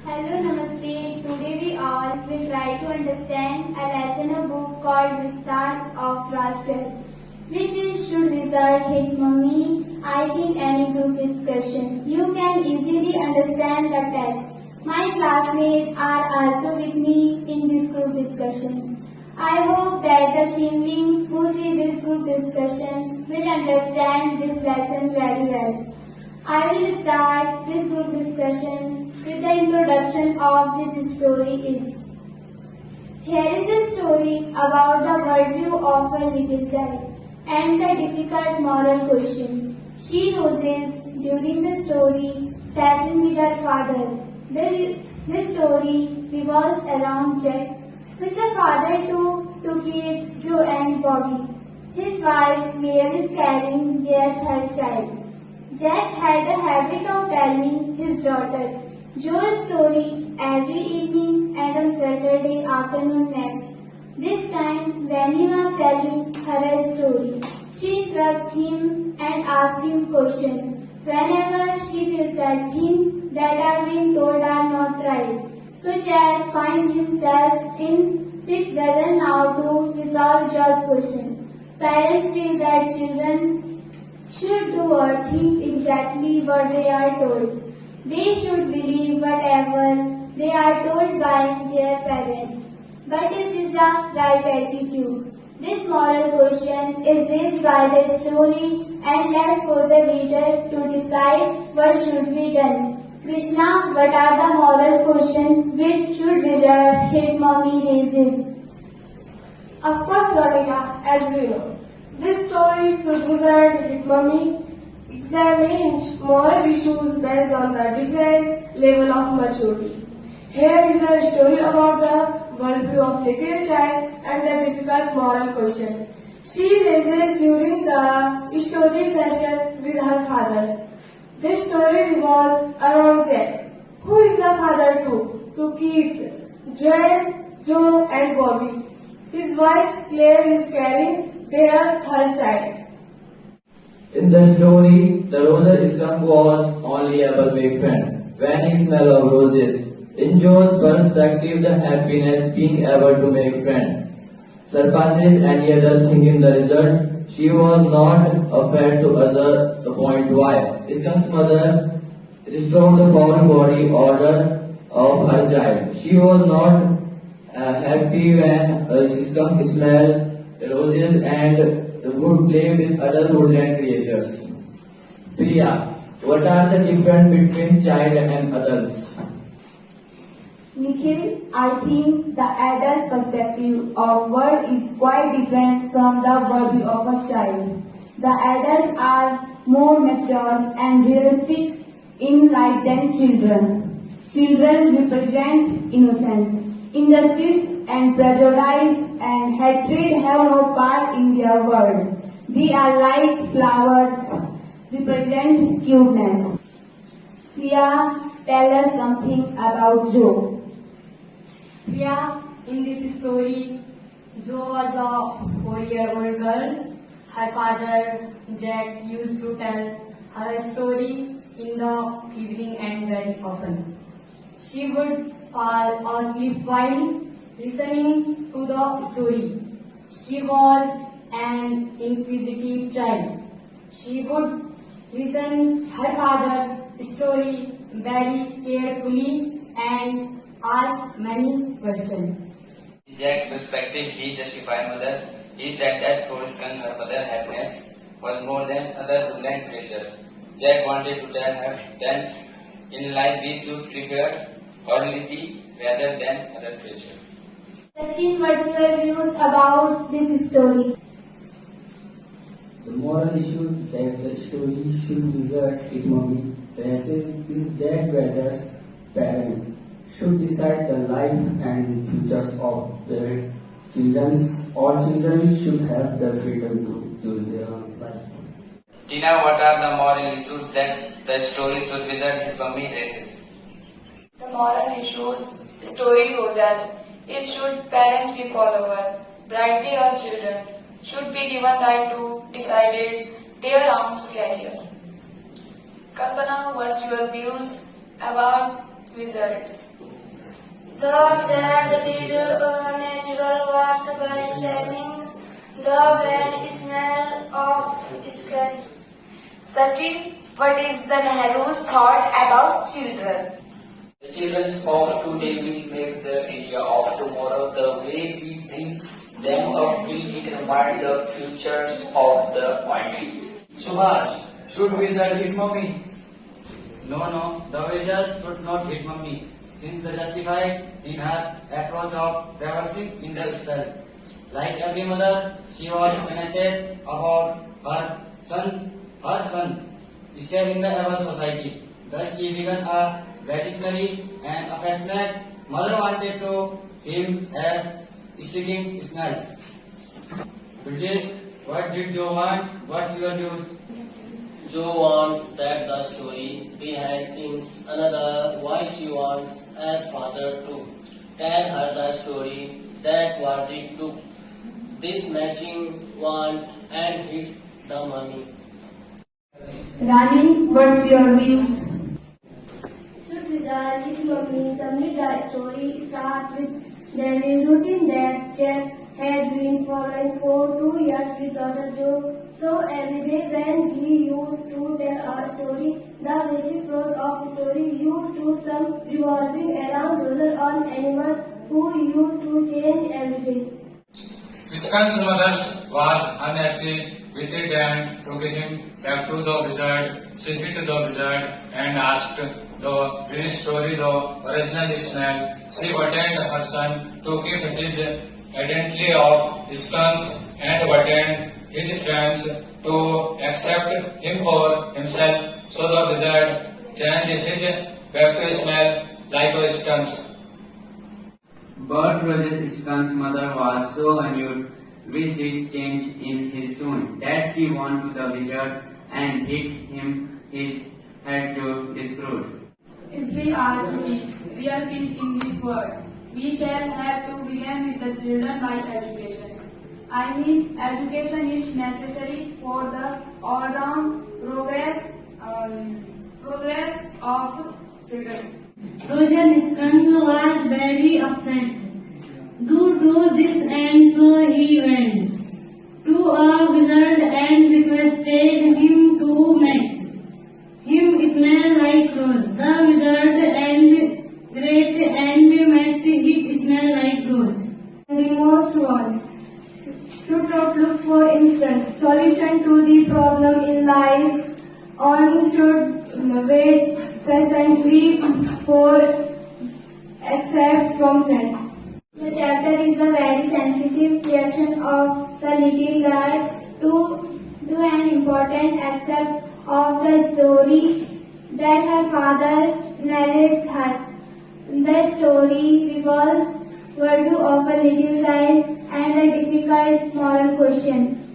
Hello, Namaste. Today we all will try to understand a lesson of book called Vistars of Class 12, which is Should Result Hit Mummy? I think any group discussion. You can easily understand the text. My classmates are also with me in this group discussion. I hope that the sibling who see this group discussion will understand this lesson very well. I will start this group discussion with the introduction of this story is. Here is a story about the worldview of a little child and the difficult moral question she poses during the story session with her father. This story revolves around Jack, who is a father to two kids, Joe and Bobby. His wife Claire is carrying their third child. Jack had a habit of telling his daughter Joe's story every evening and on Saturday afternoon naps. This time, when he was telling her a story, she interrupts him and asks him questions whenever she feels that things that are being told are not right. So Jack finds himself in fixed doesn't how to resolve Joe's question. Parents feel that children should do or think exactly what they are told. They should believe whatever they are told by their parents. But is this the right attitude? This moral question is raised by the story and left for the reader to decide what should be done. Krishna, what are the moral questions which should result hit mommy raises? Of course, Radhika, as we know. This story should result in Mummy examines moral issues based on the different level of maturity. Here is a story about the worldview of little child and the difficult moral question she raises during the story sessions with her father. This story revolves around Jack, who is the father to two kids, Joe and Bobby. His wife Claire is carrying their third child. In the story, the rose skunk was only able to make friend when he smelled of roses. In Joe's perspective, the happiness being able to make friend surpasses any other thing in the result. She was not afraid to utter the point why. Skunk's mother restored the foul body odor of her child. She was not happy when skunk smelled roses and would play with other woodland creatures. Priya, what are the difference between child and adults? Nikhil, I think the adult's perspective of world is quite different from the worldview of a child. The adults are more mature and realistic in life than children. Children represent innocence. Injustice and prejudice and hatred have no part in their world. They are like flowers, represent cuteness. Sia, tell us something about Joe. Priya, in this story, Joe was a 4-year-old girl. Her father, Jack, used to tell her a story in the evening and very often. She would fall asleep while listening to the story. She was an inquisitive child. She would listen her father's story very carefully and ask many questions. In Jack's perspective, he justified mother. He said that for Skunk, her mother happiness was more than other woodland creature. Jack wanted to tell her that in life we should prefer orderly rather than other creatures. Sachin, what's your views about this story? The moral issue that the story should result in mommy raises is that whether parents should decide the life and futures of their children, or children should have the freedom to choose their own life. Tina, what are the moral issues that the story should result in Mummy raises? The moral issues story poses is should parents be follower, brightly or children should be given right to decide their own career. Kalpana, what's your views about wizards? The child did a natural walk by checking the bad smell of skin. Sachin, what is the Nehru's thought about children? The children of today will make the India of tomorrow. The way we bring them up will determine the futures of the country. Subhash, should wizard hit mommy? No, the wizard should not hit mommy, since the justified in her approach of traversing in the spell. Like every mother, she was penitent about her son still in the ever society. Thus she began a vaginary and affectionate mother wanted to him a stinging smell. British, what did Joe want? What's your view? Joe wants that the story behind in another voice she wants as father to tell her the story that was it took. This matching want and hit the mummy. Rani, what's your views? Should wizard hit mummy? Summary the story starts with daily routine that Jack had been following for 2 years with daughter Joe. So every day when he used to tell a story, the basic plot of story used to some revolving around Roger on animal who used to change every day. Viskan's mother was unhappy with it and took him back to the wizard. She hit the wizard and asked the real story, the original smell. She wanted her son to keep his identity of skunks and wanted his friends to accept him for himself. So the wizard changed his back to smell like a skunk. But Roger's skunk's mother was so annoyed with this change in his tone that she went to the wizard and hit him his head to disprove. If we are to keep real peace in this world, we shall have to begin with the children by education. I mean, education is necessary for the all-round progress of children. Roger Skunk was very upset due to this, and so he went to a wizard and requested him to make him smell like rose. The wizard and great and made it smell like rose. The most one should not look for instant solution to the problem in life. One should wait patiently for accept from friends. The chapter is a very sensitive reaction of the little girl to an important aspect of the story that her father narrates her. The story revolves worldview of a little child and a difficult moral question.